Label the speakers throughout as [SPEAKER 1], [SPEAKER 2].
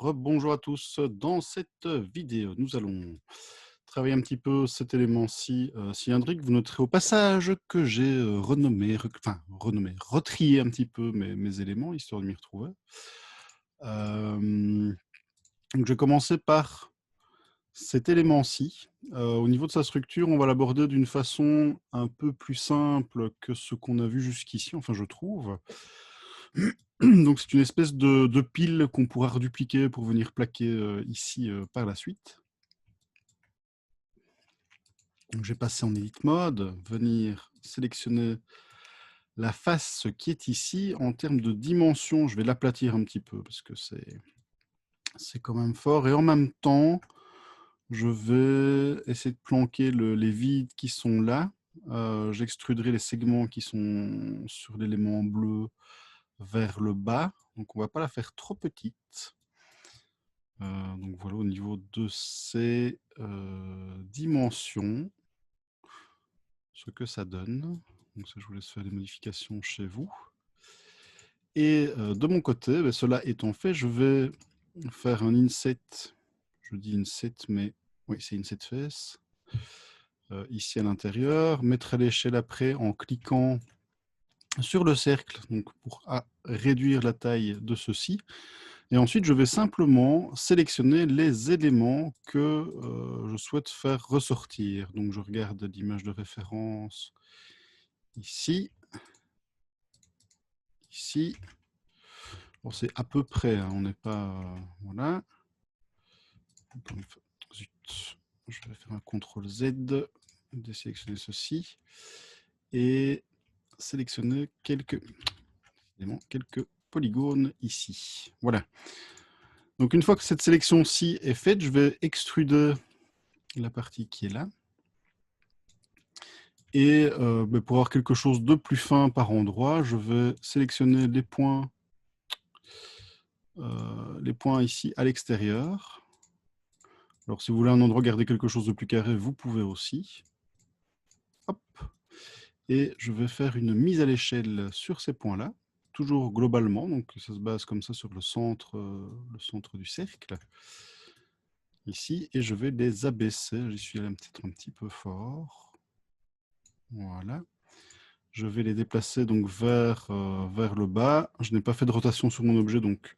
[SPEAKER 1] Bonjour à tous. Dans cette vidéo, nous allons travailler un petit peu cet élément-ci cylindrique. Vous noterez au passage que j'ai retrié un petit peu mes éléments, histoire de m'y retrouver. Euh, donc je vais commencer par cet élément-ci. Au niveau de sa structure, on va l'aborder d'une façon un peu plus simple que ce qu'on a vu jusqu'ici, enfin je trouve. Donc c'est une espèce de pile qu'on pourra redupliquer pour venir plaquer ici par la suite. Donc je vais passer en Edit Mode, venir sélectionner la face qui est ici. En termes de dimension, je vais l'aplatir un petit peu parce que c'est quand même fort. Et en même temps, je vais essayer de planquer les vides qui sont là. J'extruderai les segments qui sont sur l'élément bleu vers le bas. Donc on ne va pas la faire trop petite. Donc voilà au niveau de ces dimensions, ce que ça donne. Donc ça, je vous laisse faire des modifications chez vous. Et de mon côté, cela étant fait, je vais faire un inset. Je dis inset, mais oui, c'est inset face. Ici à l'intérieur, mettre à l'échelle après en cliquant sur le cercle, donc pour réduire la taille de ceci. Et ensuite, je vais simplement sélectionner les éléments que je souhaite faire ressortir. Donc, je regarde l'image de référence ici, ici. Bon, c'est à peu près, hein, on n'est pas... voilà. Zut. Je vais faire un CTRL Z, désélectionner ceci, et sélectionner quelques polygones ici. Voilà. Donc, une fois que cette sélection-ci est faite, je vais extruder la partie qui est là. Et pour avoir quelque chose de plus fin par endroit, je vais sélectionner les points ici à l'extérieur. Alors si vous voulez un endroit garder quelque chose de plus carré, vous pouvez aussi. Hop. Et je vais faire une mise à l'échelle sur ces points-là, toujours globalement, donc ça se base comme ça sur le centre du cercle, ici, et je vais les abaisser. J'y suis allé peut-être un petit peu fort. Voilà. Je vais les déplacer donc vers le bas. Je n'ai pas fait de rotation sur mon objet, donc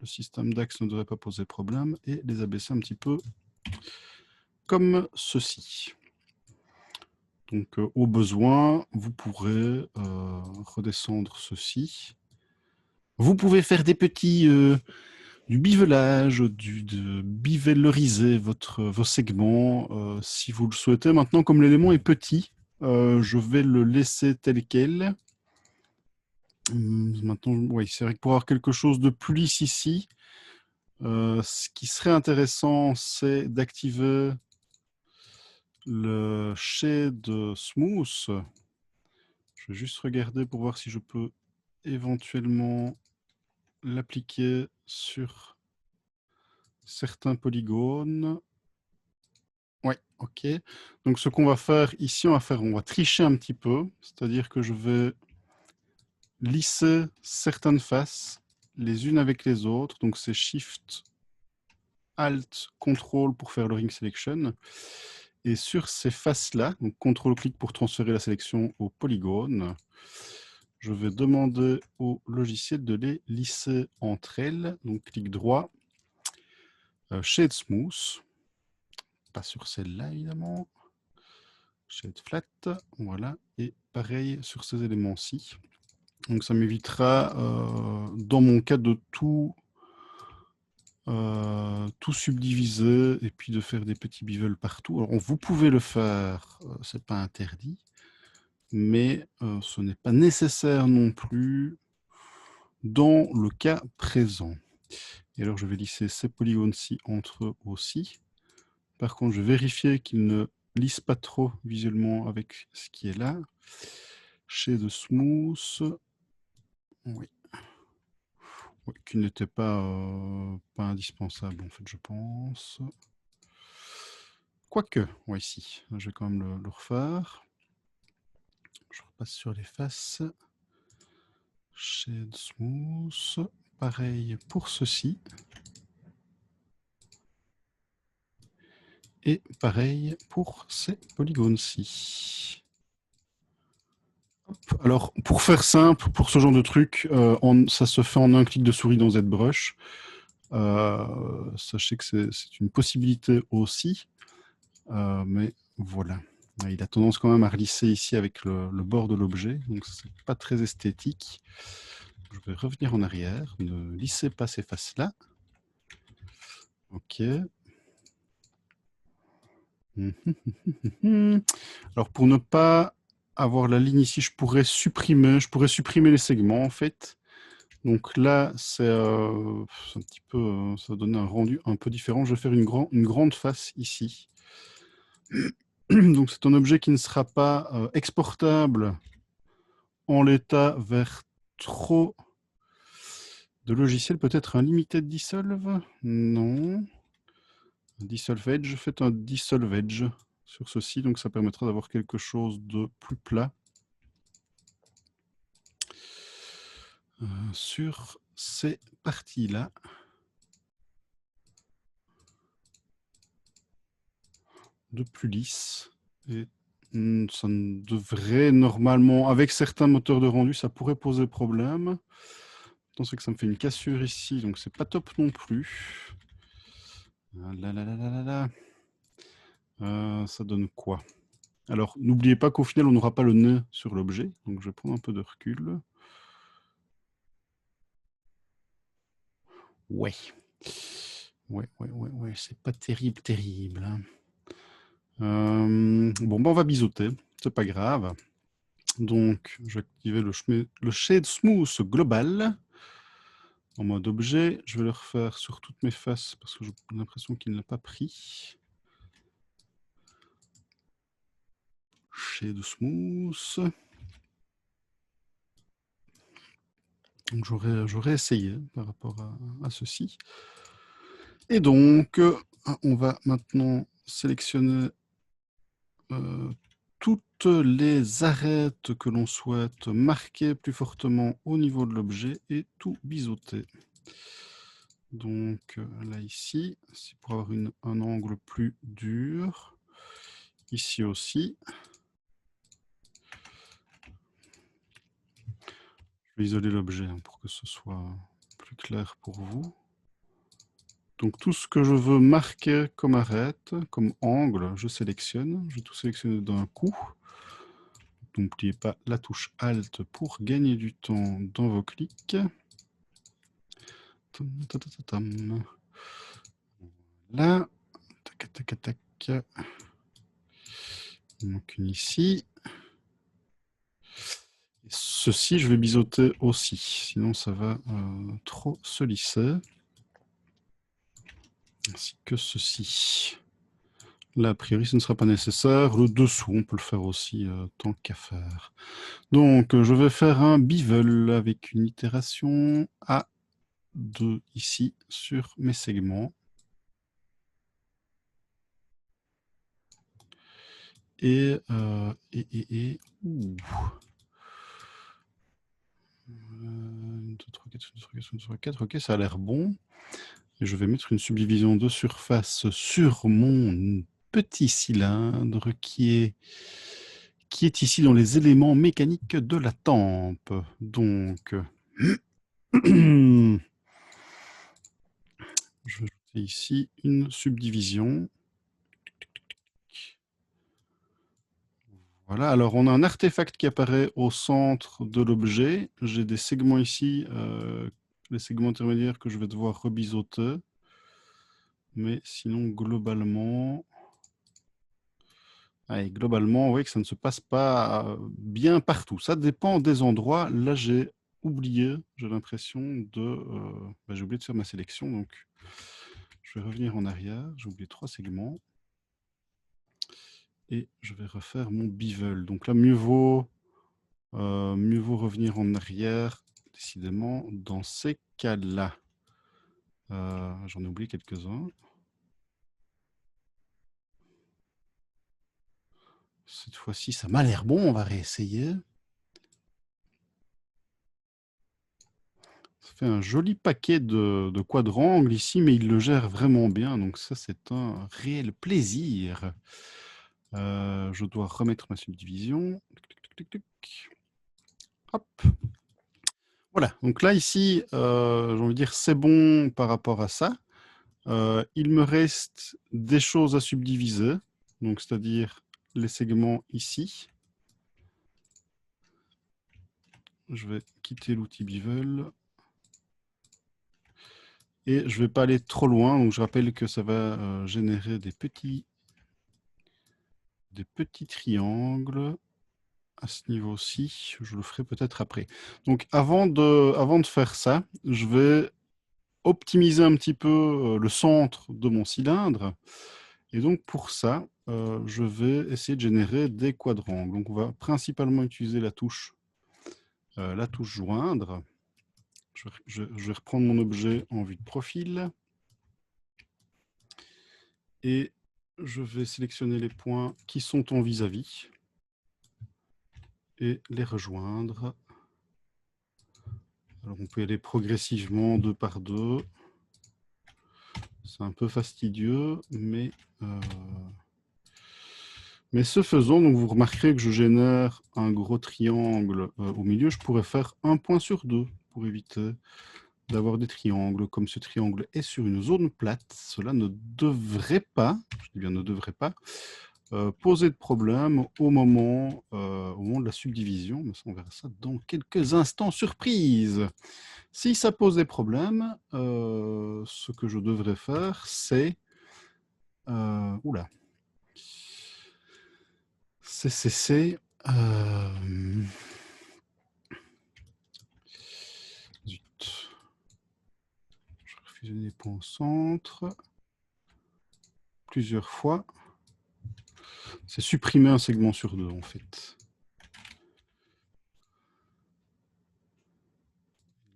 [SPEAKER 1] le système d'axe ne devrait pas poser problème. Et les abaisser un petit peu comme ceci. Donc au besoin, vous pourrez redescendre ceci. Vous pouvez faire des petits... du bivelage, de bivelleriser vos segments si vous le souhaitez. Maintenant, comme l'élément est petit, je vais le laisser tel quel. Maintenant, oui, c'est vrai que pour avoir quelque chose de plus lisse ici, ce qui serait intéressant, c'est d'activer le shade smooth. Je vais juste regarder pour voir si je peux éventuellement l'appliquer sur certains polygones. Ouais, ok. Donc ce qu'on va faire ici, on va tricher un petit peu, c'est-à-dire que je vais lisser certaines faces les unes avec les autres. Donc c'est Shift, Alt, Control pour faire le ring selection. Et sur ces faces-là, donc CTRL-clic pour transférer la sélection au polygone, je vais demander au logiciel de les lisser entre elles. Donc clic droit, Shade Smooth, pas sur celle-là évidemment, Shade Flat, voilà, et pareil sur ces éléments-ci. Donc ça m'évitera, dans mon cas, de tout subdiviser et puis de faire des petits bevels partout. Alors vous pouvez le faire, c'est pas interdit, mais ce n'est pas nécessaire non plus dans le cas présent. Et alors je vais lisser ces polygones-ci entre eux aussi. Par contre, je vais vérifier qu'ils ne lissent pas trop visuellement avec ce qui est là. Shade Smooth, oui. Oui, qui n'était pas indispensable en fait, je pense. Quoique, ouais, ici, je vais quand même le refaire. Je repasse sur les faces. Shade Smooth, pareil pour ceci. Et pareil pour ces polygones-ci. Alors, pour faire simple, pour ce genre de truc, ça se fait en un clic de souris dans ZBrush. Sachez que c'est une possibilité aussi. Mais voilà. Il a tendance quand même à relisser ici avec le bord de l'objet, donc c'est pas très esthétique. Je vais revenir en arrière, ne lissez pas ces faces-là. Ok. Alors pour ne pas avoir la ligne ici, je pourrais supprimer les segments en fait. Donc là, c'est un petit peu, ça va donner un rendu un peu différent. Je vais faire une grande face ici. Donc c'est un objet qui ne sera pas exportable en l'état vers trop de logiciels. Peut-être un limited dissolve? Non. Dissolve edge, faites un dissolve edge sur ceci, donc ça permettra d'avoir quelque chose de plus plat sur ces parties-là. De plus lisse. Et ça ne devrait normalement, avec certains moteurs de rendu, ça pourrait poser problème. C'est que ça me fait une cassure ici, donc c'est pas top non plus. Ça donne quoi? Alors, n'oubliez pas qu'au final, on n'aura pas le nœud sur l'objet, donc je vais prendre un peu de recul. Ouais. Ouais, c'est pas terrible. Hein. Bon, on va biseauter, c'est pas grave. Donc, je vais activer le Shade Smooth global en mode objet. Je vais le refaire sur toutes mes faces parce que j'ai l'impression qu'il ne l'a pas pris. Shade Smooth. Donc, j'aurais essayé par rapport à ceci. Et donc, on va maintenant sélectionner toutes les arêtes que l'on souhaite marquer plus fortement au niveau de l'objet et tout biseauter. Donc là ici, c'est pour avoir un angle plus dur. Ici aussi. Je vais isoler l'objet pour que ce soit plus clair pour vous. Donc tout ce que je veux marquer comme arête, comme angle, je sélectionne. Je vais tout sélectionner d'un coup. N'oubliez pas la touche Alt pour gagner du temps dans vos clics. Là, tac, tac, tac. Il manque une ici. Et ceci, je vais biseauter aussi, sinon ça va trop se lisser. Ainsi que ceci. Là, a priori, ce ne sera pas nécessaire. Le dessous, on peut le faire aussi tant qu'à faire. Donc, je vais faire un bevel avec une itération A2 ici sur mes segments. Et 2, 3, 4, ok, ça a l'air bon. Et je vais mettre une subdivision de surface sur mon petit cylindre qui est ici dans les éléments mécaniques de la tempe. Donc, je vais ajouter ici une subdivision. Voilà, alors on a un artefact qui apparaît au centre de l'objet. J'ai des segments ici, les segments intermédiaires que je vais devoir rebiseauter. Mais sinon, globalement, vous voyez que ça ne se passe pas bien partout. Ça dépend des endroits. Là, j'ai oublié, j'ai l'impression j'ai oublié de faire ma sélection. Donc, je vais revenir en arrière. J'ai oublié 3 segments. Et je vais refaire mon bevel. Donc là, mieux vaut revenir en arrière, décidément, dans ces cas-là. J'en ai oublié quelques-uns. Cette fois-ci, ça m'a l'air bon. On va réessayer. fait un joli paquet de quadrangles ici, mais il le gère vraiment bien. Donc ça, c'est un réel plaisir. Je dois remettre ma subdivision. Hop. Voilà, donc là, ici, j'ai envie de dire, c'est bon par rapport à ça. Il me reste des choses à subdiviser, donc c'est-à-dire les segments ici. Je vais quitter l'outil Bevel. Et je ne vais pas aller trop loin, donc je rappelle que ça va générer des petits triangles à ce niveau-ci. Je le ferai peut-être après. Donc avant de faire ça, je vais optimiser un petit peu le centre de mon cylindre. Et donc pour ça, je vais essayer de générer des quadrangles. Donc on va principalement utiliser la touche joindre. Je vais reprendre mon objet en vue de profil. Et je vais sélectionner les points qui sont en vis-à-vis et les rejoindre. Alors on peut y aller progressivement, 2 par 2. C'est un peu fastidieux, mais ce faisant, donc vous remarquerez que je génère un gros triangle au milieu. Je pourrais faire un point sur 2 pour éviter d'avoir des triangles. Comme ce triangle est sur une zone plate, cela ne devrait pas, je dis bien ne devrait pas, poser de problème au moment de la subdivision. Mais ça, on verra ça dans quelques instants. Surprise! Si ça pose des problèmes, ce que je devrais faire, c'est... oula. C'est... Zut. Je vais fusionner les points au centre. Plusieurs fois. C'est supprimer un segment sur 2, en fait.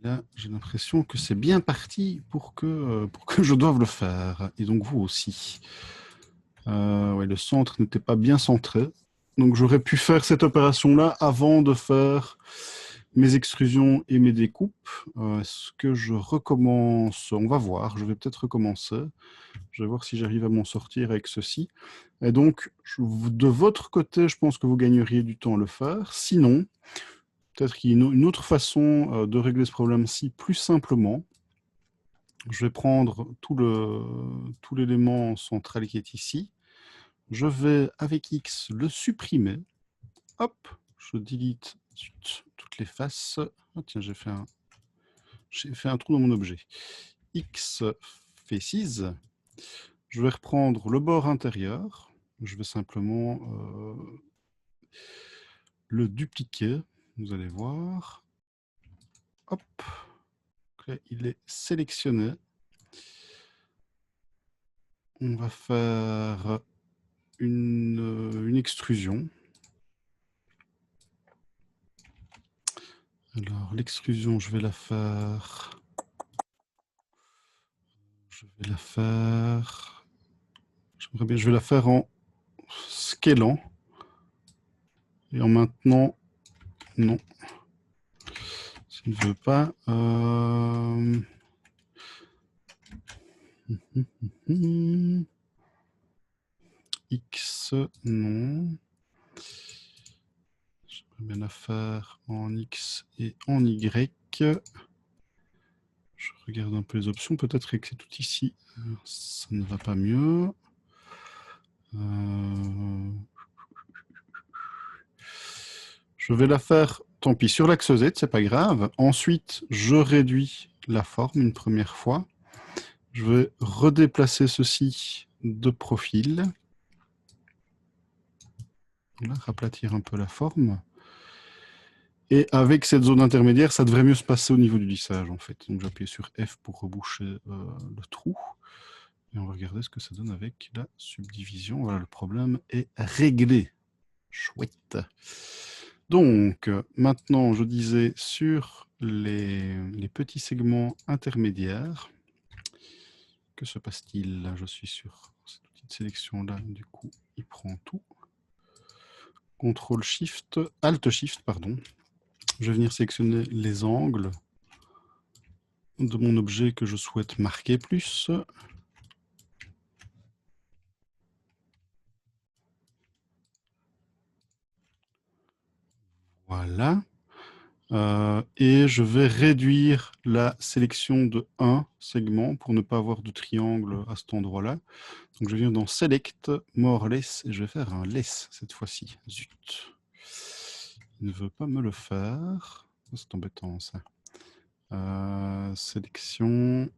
[SPEAKER 1] Là, j'ai l'impression que c'est bien parti pour que je doive le faire. Et donc, vous aussi. Ouais, le centre n'était pas bien centré. Donc, j'aurais pu faire cette opération-là avant de faire mes extrusions et mes découpes. Est-ce que je recommence? On va voir. Je vais peut-être recommencer. Je vais voir si j'arrive à m'en sortir avec ceci. Et donc, de votre côté, je pense que vous gagneriez du temps à le faire. Sinon, peut-être qu'il y a une autre façon de régler ce problème-ci plus simplement. Je vais prendre tout l'élément central qui est ici. Je vais, avec X, le supprimer. Hop, je delete toutes les faces. Ah, tiens, j'ai fait un trou dans mon objet. X faces. Je vais reprendre le bord intérieur. Je vais simplement le dupliquer. Vous allez voir. Hop. Là, il est sélectionné. On va faire une extrusion. Alors, l'extrusion, je vais la faire... J'aimerais bien, je vais la faire en scalant. Et en maintenant... Non. Ça ne veut pas. X, non. J'aimerais bien la faire en X et en Y. Je regarde un peu les options. Peut-être que c'est tout ici. Ça ne va pas mieux. Je vais la faire, tant pis, sur l'axe Z, c'est pas grave. Ensuite, je réduis la forme une première fois. Je vais redéplacer ceci de profil. Voilà, raplatir un peu la forme. Et avec cette zone intermédiaire, ça devrait mieux se passer au niveau du lissage, en fait. Donc j'appuie sur F pour reboucher le trou. Et on va regarder ce que ça donne avec la subdivision. Voilà, le problème est réglé. Chouette. Donc, maintenant, je disais sur les petits segments intermédiaires, que se passe-t-il? Là, je suis sur cette petite sélection-là, du coup, il prend tout. Alt-Shift, pardon. Je vais venir sélectionner les angles. de mon objet que je souhaite marquer plus. Voilà. Et je vais réduire la sélection de un segment pour ne pas avoir de triangle à cet endroit-là. Donc je viens dans Select, More Less, et je vais faire un Less cette fois-ci. Zut. Il ne veut pas me le faire. C'est embêtant ça. Sélection.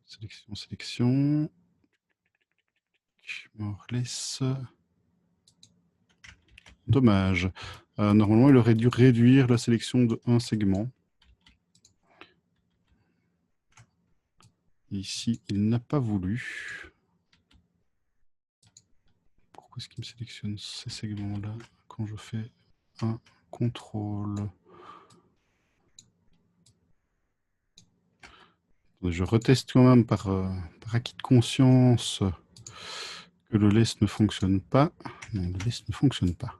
[SPEAKER 1] Sélection, sélection. More Less. Dommage. Normalement, il aurait dû réduire la sélection de un segment. Ici, il n'a pas voulu. Pourquoi est-ce qu'il me sélectionne ces segments-là quand je fais un contrôle? Je reteste quand même par acquis de conscience que le less ne fonctionne pas. Non, le less ne fonctionne pas.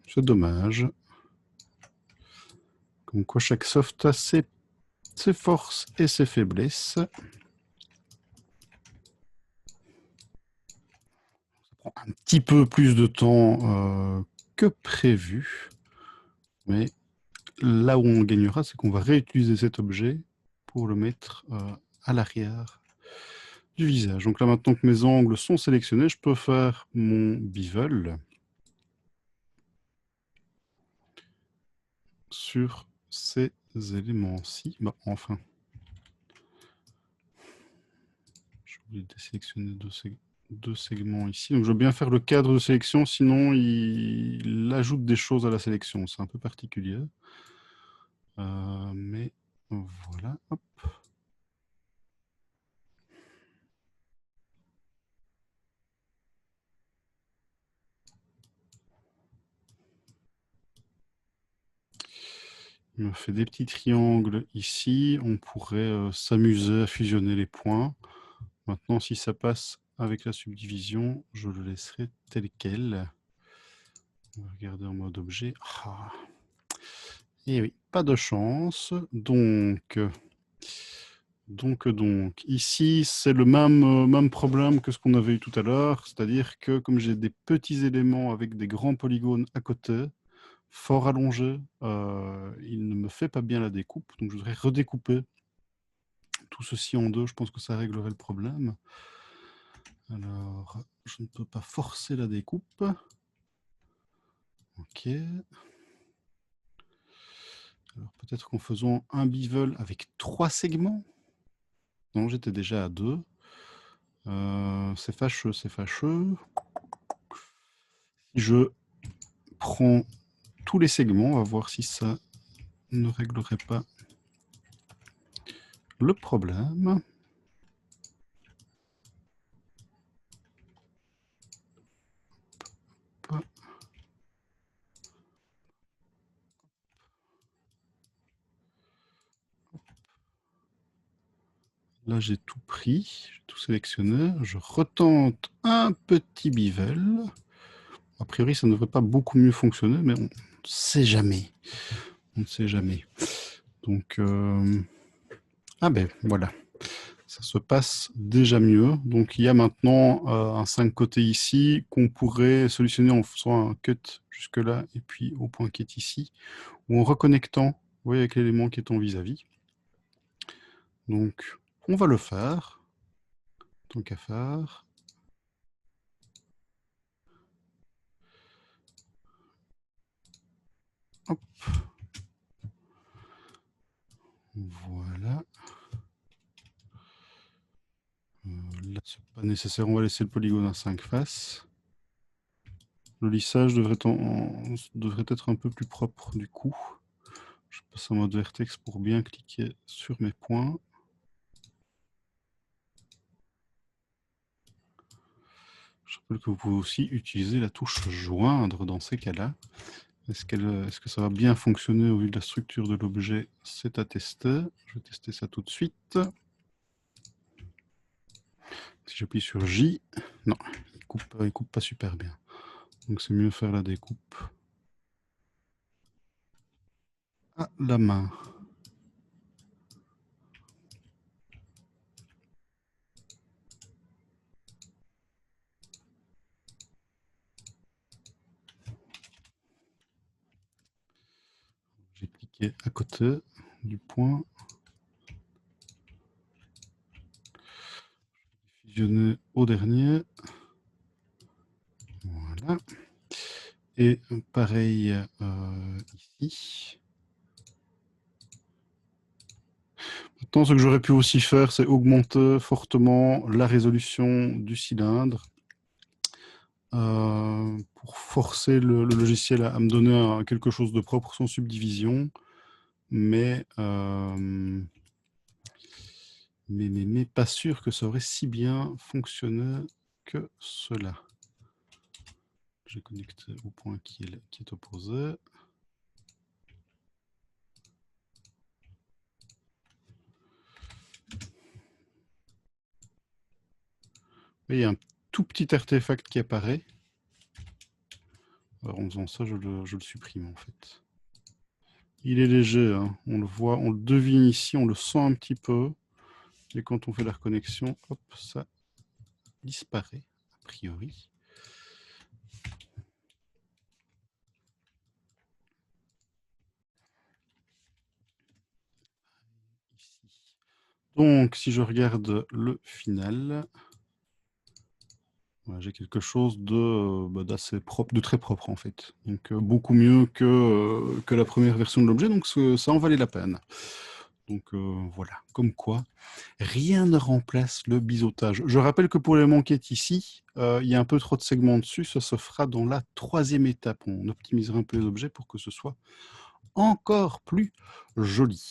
[SPEAKER 1] C'est dommage. Comme quoi chaque soft a ses forces et ses faiblesses. Ça prend un petit peu plus de temps que prévu. Mais là où on gagnera, c'est qu'on va réutiliser cet objet pour le mettre à l'arrière du visage. Donc là, maintenant que mes angles sont sélectionnés, je peux faire mon bevel sur ces éléments-ci. Bah, enfin, j'ai oublié de sélectionner deux segments ici. Donc je veux bien faire le cadre de sélection, sinon il ajoute des choses à la sélection. C'est un peu particulier. Mais voilà, hop. Il me fait des petits triangles ici. On pourrait s'amuser à fusionner les points. Maintenant, si ça passe avec la subdivision, je le laisserai tel quel. On va regarder en mode objet. Ah. Et oui, pas de chance. Donc ici, c'est le même problème que ce qu'on avait eu tout à l'heure. C'est-à-dire que comme j'ai des petits éléments avec des grands polygones à côté, fort allongés, il ne me fait pas bien la découpe. Donc je voudrais redécouper tout ceci en deux. Je pense que ça réglerait le problème. Alors, je ne peux pas forcer la découpe. Ok. Alors peut-être qu'en faisant un bevel avec 3 segments. Non, j'étais déjà à 2. C'est fâcheux, c'est fâcheux. Si je prends tous les segments, on va voir si ça ne réglerait pas le problème. Là, j'ai tout pris, j'ai tout sélectionné. Je retente un petit bevel. A priori, ça ne devrait pas beaucoup mieux fonctionner, mais on ne sait jamais. On ne sait jamais. Donc, ah ben voilà. Ça se passe déjà mieux. Donc, il y a maintenant un 5 côtés ici qu'on pourrait solutionner en faisant un cut jusque-là et puis au point qui est ici, ou en reconnectant, vous voyez, avec l'élément qui est en vis-à-vis. Donc, on va le faire. Tant qu'à faire. Hop. Voilà. Là, c'est pas nécessaire. On va laisser le polygone à 5 faces. Le lissage devrait être un peu plus propre du coup. Je passe en mode vertex pour bien cliquer sur mes points. Je rappelle que vous pouvez aussi utiliser la touche joindre dans ces cas-là. Est-ce que ça va bien fonctionner au vu de la structure de l'objet? C'est à tester. Je vais tester ça tout de suite. Si j'appuie sur J, non, il coupe pas super bien. Donc c'est mieux faire la découpe à la main. cliquer à côté du point. Fusionner au dernier. Voilà. Et pareil ici. Maintenant, ce que j'aurais pu aussi faire, c'est augmenter fortement la résolution du cylindre pour forcer le logiciel à me donner quelque chose de propre sans subdivision. Mais pas sûr que ça aurait si bien fonctionné que cela. J'ai connecté au point qui est opposé. Et il y a un tout petit artefact qui apparaît. Alors en faisant ça, je le supprime en fait. Il est léger, hein. On le voit, on le devine ici, on le sent un petit peu. Et quand on fait la reconnexion, hop, ça disparaît, a priori. Ici. Donc, si je regarde le final, voilà, j'ai quelque chose d'assez propre, de très propre en fait. Donc, beaucoup mieux que la première version de l'objet, donc ça en valait la peine. Donc voilà, comme quoi, rien ne remplace le biseautage. Je rappelle que pour les manquettes ici, il y a un peu trop de segments dessus, ça se fera dans la 3e étape. On optimisera un peu les objets pour que ce soit encore plus joli.